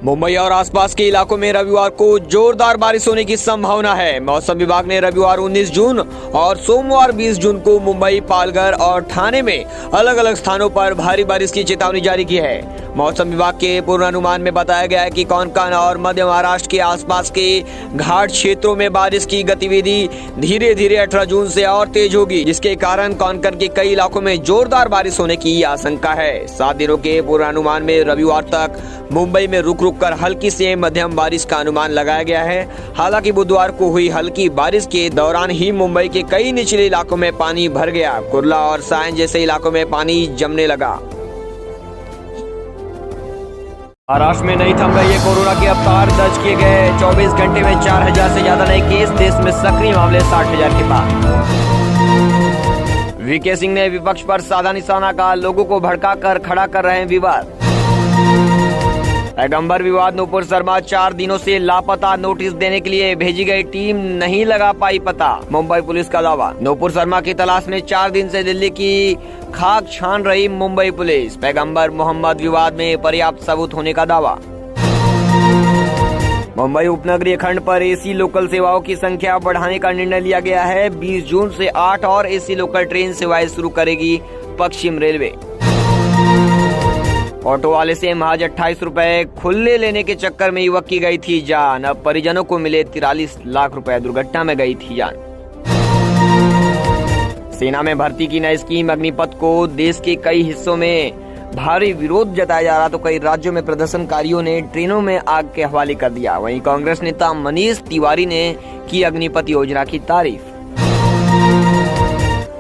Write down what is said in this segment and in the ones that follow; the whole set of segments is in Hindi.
मुंबई और आसपास के इलाकों में रविवार को जोरदार बारिश होने की संभावना है। मौसम विभाग ने रविवार 19 जून और सोमवार 20 जून को मुंबई, पालघर और ठाणे में अलग अलग स्थानों पर भारी बारिश की चेतावनी जारी की है। मौसम विभाग के पूर्वानुमान में बताया गया है कि कोंकण और मध्य महाराष्ट्र के आसपास के घाट क्षेत्रों में बारिश की गतिविधि धीरे धीरे 18 जून से और तेज होगी, जिसके कारण कोंकण के कई इलाकों में जोरदार बारिश होने की आशंका है। 7 दिनों के पूर्वानुमान में रविवार तक मुंबई में रुक कर हल्की से मध्यम बारिश का अनुमान लगाया गया है। हालांकि बुधवार को हुई हल्की बारिश के दौरान ही मुंबई के कई निचले इलाकों में पानी भर गया। कुर्ला और सायन जैसे इलाकों में पानी जमने लगा। महाराष्ट्र में नहीं थम रही है कोरोना के अवतार, दर्ज किए गए 24 घंटे में 4000 से ज्यादा नए केस। देश में सक्रिय मामले 60,000 के पार। वीके सिंह ने विपक्ष पर साधा निशाना, कहा लोगों को भड़का कर खड़ा कर रहे हैं विवाद। पैगंबर विवाद, नूपुर शर्मा 4 दिनों से लापता, नोटिस देने के लिए भेजी गई टीम नहीं लगा पाई पता। मुंबई पुलिस का दावा। नूपुर शर्मा की तलाश में 4 दिन से दिल्ली की खाक छान रही मुंबई पुलिस। पैगंबर मोहम्मद विवाद में पर्याप्त सबूत होने का दावा। मुंबई उपनगरीय खंड पर एसी लोकल सेवाओं की संख्या बढ़ाने का निर्णय लिया गया है। 20 जून से 8 और एसी लोकल ट्रेन सेवाएं शुरू करेगी पश्चिम रेलवे। ऑटो वाले से महज 28 रुपए खुले लेने के चक्कर में युवक की गई थी जान। अब परिजनों को मिले 43 लाख रुपए, दुर्घटना में गई थी जान। सेना में भर्ती की नई स्कीम अग्निपथ को देश के कई हिस्सों में भारी विरोध जताया जा रहा, तो कई राज्यों में प्रदर्शनकारियों ने ट्रेनों में आग के हवाले कर दिया। वहीं कांग्रेस नेता मनीष तिवारी ने की अग्निपथ योजना की तारीफ।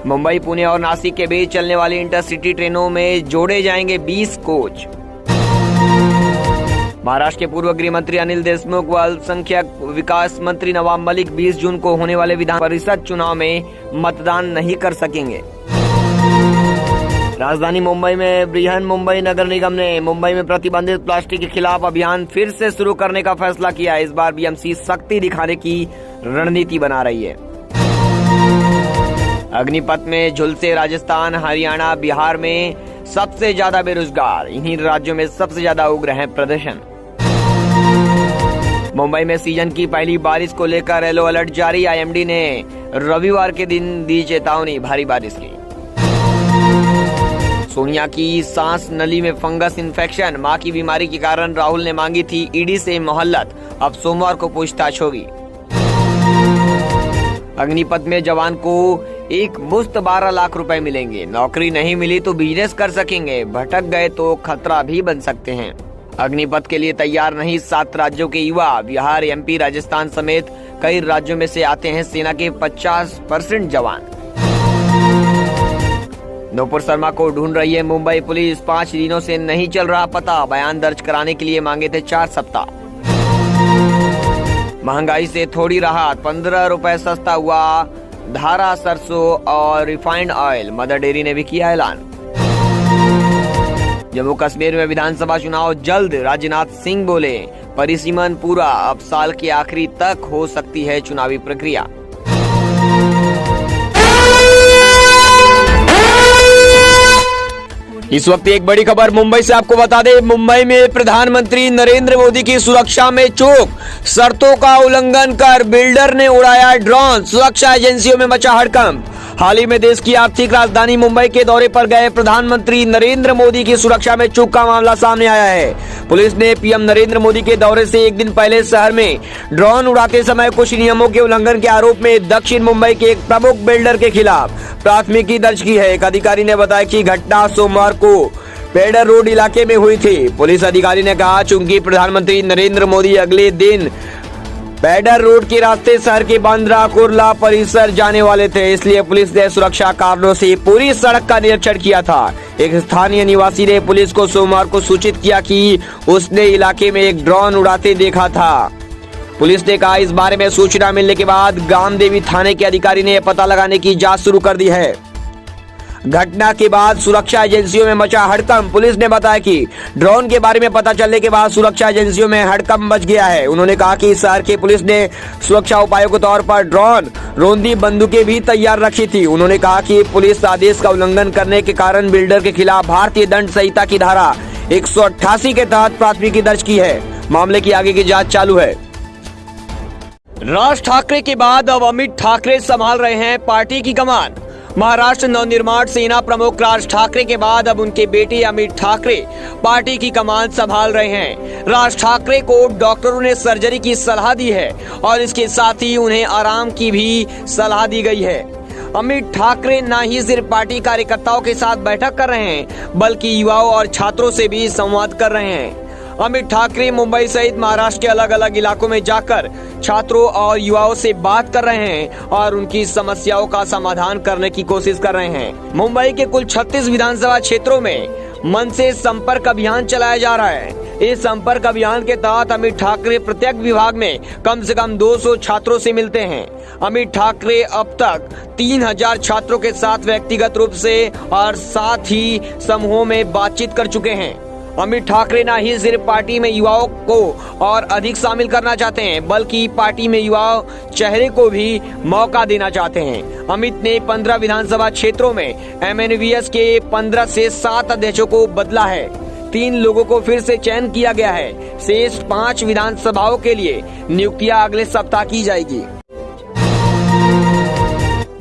मुंबई, पुणे और नासिक के बीच चलने वाली इंटरसिटी ट्रेनों में जोड़े जाएंगे 20 कोच। महाराष्ट्र के पूर्व गृह मंत्री अनिल देशमुख व अल्पसंख्यक विकास मंत्री नवाब मलिक 20 जून को होने वाले विधान परिषद चुनाव में मतदान नहीं कर सकेंगे। राजधानी मुंबई में बृहन मुंबई नगर निगम ने मुंबई में प्रतिबंधित प्लास्टिक के खिलाफ अभियान फिर से शुरू करने का फैसला किया। इस बार बीएमसी सख्ती दिखाने की रणनीति बना रही है। अग्निपथ में झुलसे राजस्थान, हरियाणा, बिहार में सबसे ज्यादा बेरोजगार। इन्हीं राज्यों में सबसे ज्यादा उग्र है प्रदर्शन। मुंबई में सीजन की पहली बारिश को लेकर येलो अलर्ट जारी। आईएमडी ने रविवार के दिन दी चेतावनी भारी बारिश की। सोनिया की सांस नली में फंगस इन्फेक्शन, मां की बीमारी के कारण राहुल ने मांगी थी ईडी से मोहलत। अब सोमवार को पूछताछ होगी। अग्निपथ में जवान को एक मुश्त 12 लाख रुपए मिलेंगे। नौकरी नहीं मिली तो बिजनेस कर सकेंगे। भटक गए तो खतरा भी बन सकते हैं। अग्निपथ के लिए तैयार नहीं 7 राज्यों के युवा। बिहार, एमपी, राजस्थान समेत कई राज्यों में से आते हैं सेना के 50% जवान। नूपुर शर्मा को ढूंढ रही है मुंबई पुलिस। 5 दिनों से नहीं चल रहा पता। बयान दर्ज कराने के लिए मांगे थे 4 सप्ताह। महंगाई से थोड़ी राहत, 15 रुपए सस्ता हुआ धारा सरसों और रिफाइंड ऑयल। मदर डेयरी ने भी किया ऐलान। जम्मू कश्मीर में विधानसभा चुनाव जल्द, राजनाथ सिंह बोले परिसीमन पूरा, अब साल के आखिरी तक हो सकती है चुनावी प्रक्रिया। इस वक्त एक बड़ी खबर मुंबई से आपको बता दें। मुंबई में प्रधानमंत्री नरेंद्र मोदी की सुरक्षा में चूक, शर्तों का उल्लंघन कर बिल्डर ने उड़ाया ड्रोन। सुरक्षा एजेंसियों में मचा हड़कंप। हाल ही में देश की आर्थिक राजधानी मुंबई के दौरे पर गए प्रधानमंत्री नरेंद्र मोदी की सुरक्षा में चूक का मामला सामने आया है। पुलिस ने पीएम नरेंद्र मोदी के दौरे से एक दिन पहले शहर में ड्रोन उड़ाते समय कुछ नियमों के उल्लंघन के आरोप में दक्षिण मुंबई के एक प्रमुख बिल्डर के खिलाफ प्राथमिकी दर्ज की है। एक अधिकारी ने बताया कि घटना सोमवार को पेडर रोड इलाके में हुई थी। पुलिस अधिकारी ने कहा, चूंकि प्रधानमंत्री नरेंद्र मोदी अगले दिन पेडर रोड के रास्ते शहर के बांद्रा कुर्ला परिसर जाने वाले थे, इसलिए पुलिस ने सुरक्षा कारणों से पूरी सड़क का निरीक्षण किया था। एक स्थानीय निवासी ने पुलिस को सोमवार को सूचित किया कि उसने इलाके में एक ड्रोन उड़ाते देखा था। पुलिस ने कहा, इस बारे में सूचना मिलने के बाद गामदेवी थाने के अधिकारी ने पता लगाने की जांच शुरू कर दी है। घटना के बाद सुरक्षा एजेंसियों में मचा हड़कंप। पुलिस ने बताया कि ड्रोन के बारे में पता चलने के बाद सुरक्षा एजेंसियों में हड़कंप मच गया है। उन्होंने कहा कि शहर की पुलिस ने सुरक्षा उपायों के तौर पर ड्रोन, रोंदी बंदूकें भी तैयार रखी थी। उन्होंने कहा कि पुलिस आदेश का उल्लंघन करने के कारण बिल्डर के खिलाफ भारतीय दंड संहिता की धारा 188 के तहत प्राथमिकी दर्ज की है। मामले की आगे की जांच चालू है। राज ठाकरे के बाद अब अमित ठाकरे संभाल रहे हैं पार्टी की कमान। महाराष्ट्र नवनिर्माण सेना प्रमुख राज ठाकरे के बाद अब उनके बेटे अमित ठाकरे पार्टी की कमान संभाल रहे हैं। राज ठाकरे को डॉक्टरों ने सर्जरी की सलाह दी है और इसके साथ ही उन्हें आराम की भी सलाह दी गई है। अमित ठाकरे न ही सिर्फ पार्टी कार्यकर्ताओं के साथ बैठक कर रहे हैं बल्कि युवाओं और छात्रों से भी संवाद कर रहे हैं। अमित ठाकरे मुंबई सहित महाराष्ट्र के अलग अलग इलाकों में जाकर छात्रों और युवाओं से बात कर रहे हैं और उनकी समस्याओं का समाधान करने की कोशिश कर रहे हैं। मुंबई के कुल 36 विधानसभा क्षेत्रों में मन से संपर्क अभियान चलाया जा रहा है। इस संपर्क अभियान के तहत अमित ठाकरे प्रत्येक विभाग में कम से कम 200 छात्रों से मिलते हैं। अमित ठाकरे अब तक 3000 छात्रों के साथ व्यक्तिगत रूप से और साथ ही समूहों में बातचीत कर चुके हैं। अमित ठाकरे न ही सिर्फ पार्टी में युवाओं को और अधिक शामिल करना चाहते हैं बल्कि पार्टी में युवा चेहरे को भी मौका देना चाहते हैं। अमित ने 15 विधानसभा क्षेत्रों में एमएनवीएस के 15 से 7 अध्यक्षों को बदला है। 3 लोगों को फिर से चयन किया गया है। शेष 5 विधानसभाओं के लिए नियुक्तियां अगले सप्ताह की जाएगी।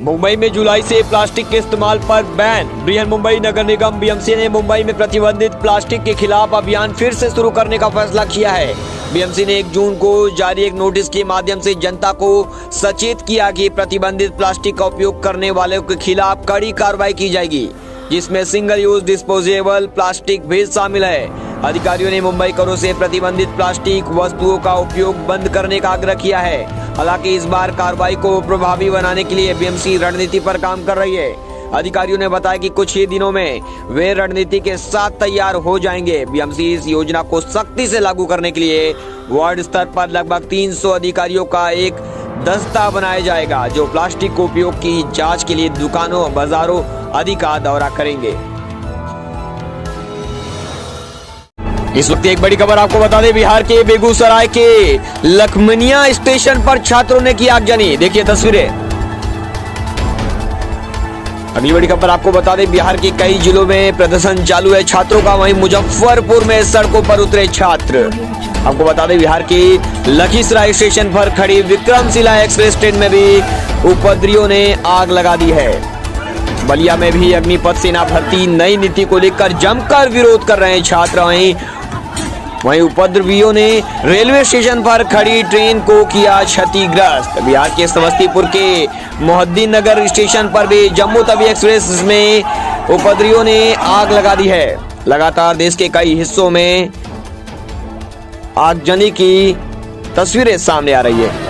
मुंबई में जुलाई से प्लास्टिक के इस्तेमाल पर बैन। बृहन मुंबई नगर निगम बीएमसी ने मुंबई में प्रतिबंधित प्लास्टिक के खिलाफ अभियान फिर से शुरू करने का फैसला किया है। बीएमसी ने 1 जून को जारी एक नोटिस के माध्यम से जनता को सचेत किया कि प्रतिबंधित प्लास्टिक का उपयोग करने वालों के खिलाफ कड़ी कार्रवाई की जाएगी, जिसमें सिंगल यूज डिस्पोजेबल प्लास्टिक भी शामिल है। अधिकारियों ने मुंबई करों से प्रतिबंधित प्लास्टिक वस्तुओं का उपयोग बंद करने का आग्रह किया है। हालांकि इस बार कार्रवाई को प्रभावी बनाने के लिए बीएमसी रणनीति पर काम कर रही है। अधिकारियों ने बताया कि कुछ ही दिनों में वे रणनीति के साथ तैयार हो जाएंगे। बीएमसी इस योजना को सख्ती से लागू करने के लिए वार्ड स्तर पर लगभग 300 अधिकारियों का एक दस्ता बनाया जाएगा, जो प्लास्टिक के उपयोग की जांच के लिए दुकानों, बाजारों आदि का दौरा करेंगे। इस वक्त एक बड़ी खबर आपको बता दें, बिहार के बेगूसराय के लखमनिया स्टेशन पर छात्रों ने की आगजनी। देखिए तस्वीरें। अगली बड़ी खबर आपको बता दें, बिहार के कई जिलों में प्रदर्शन चालू है छात्रों का। वहीं मुजफ्फरपुर में सड़कों पर उतरे छात्र। आपको बता दें, बिहार के लखीसराय स्टेशन पर खड़ी विक्रमशिला एक्सप्रेस ट्रेन में भी उपद्रवियों ने आग लगा दी है। बलिया में भी अग्निपथ सेना भर्ती नई नीति को लेकर जमकर विरोध कर रहे हैं छात्र। वहीं उपद्रवियों ने रेलवे स्टेशन पर खड़ी ट्रेन को किया क्षतिग्रस्त। बिहार के समस्तीपुर के मोहद्दीन नगर स्टेशन पर भी जम्मू तवी एक्सप्रेस में उपद्रवियों ने आग लगा दी है। लगातार देश के कई हिस्सों में आगजनी की तस्वीरें सामने आ रही है।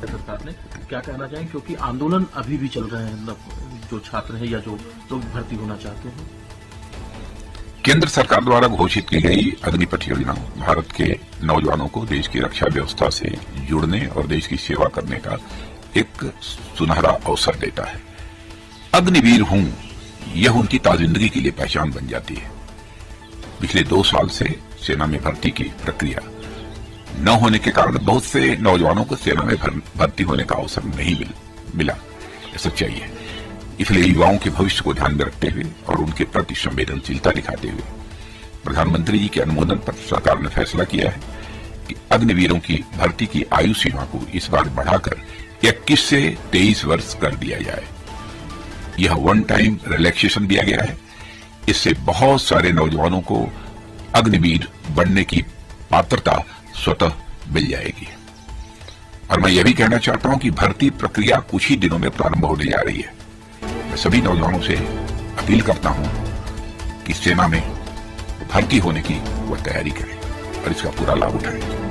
सरकार ने क्या कहना चाहेंगे, क्योंकि आंदोलन अभी भी चल रहे हैं, जो छात्र हैं या जो लोग भर्ती होना चाहते हैं। केंद्र सरकार द्वारा घोषित की गई अग्निपथ योजना भारत के नौजवानों को देश की रक्षा व्यवस्था से जुड़ने और देश की सेवा करने का एक सुनहरा अवसर देता है। अग्निवीर हूं, यह उनकी ताजिंदगी के लिए पहचान बन जाती है। पिछले 2 साल से सेना में भर्ती की प्रक्रिया न होने के कारण बहुत से नौजवानों को सेना में भर्ती होने का अवसर नहीं मिला। सच्चाई है। इसलिए युवाओं के भविष्य को ध्यान में रखते हुए और उनके प्रति संवेदनशीलता दिखाते हुए प्रधानमंत्री जी के अनुमोदन पर सरकार ने फैसला किया है कि अग्निवीरों की भर्ती की आयु सीमा को इस बार बढ़ाकर 21 से 23 वर्ष कर दिया जाए। यह वन टाइम रिलैक्सेशन दिया गया है। इससे बहुत सारे नौजवानों को अग्निवीर बनने की पात्रता स्वतः मिल जाएगी। और मैं यह भी कहना चाहता हूं कि भर्ती प्रक्रिया कुछ ही दिनों में प्रारंभ होने जा रही है। मैं सभी नौजवानों से अपील करता हूं कि सेना में भर्ती होने की वह तैयारी करें और इसका पूरा लाभ उठाएं।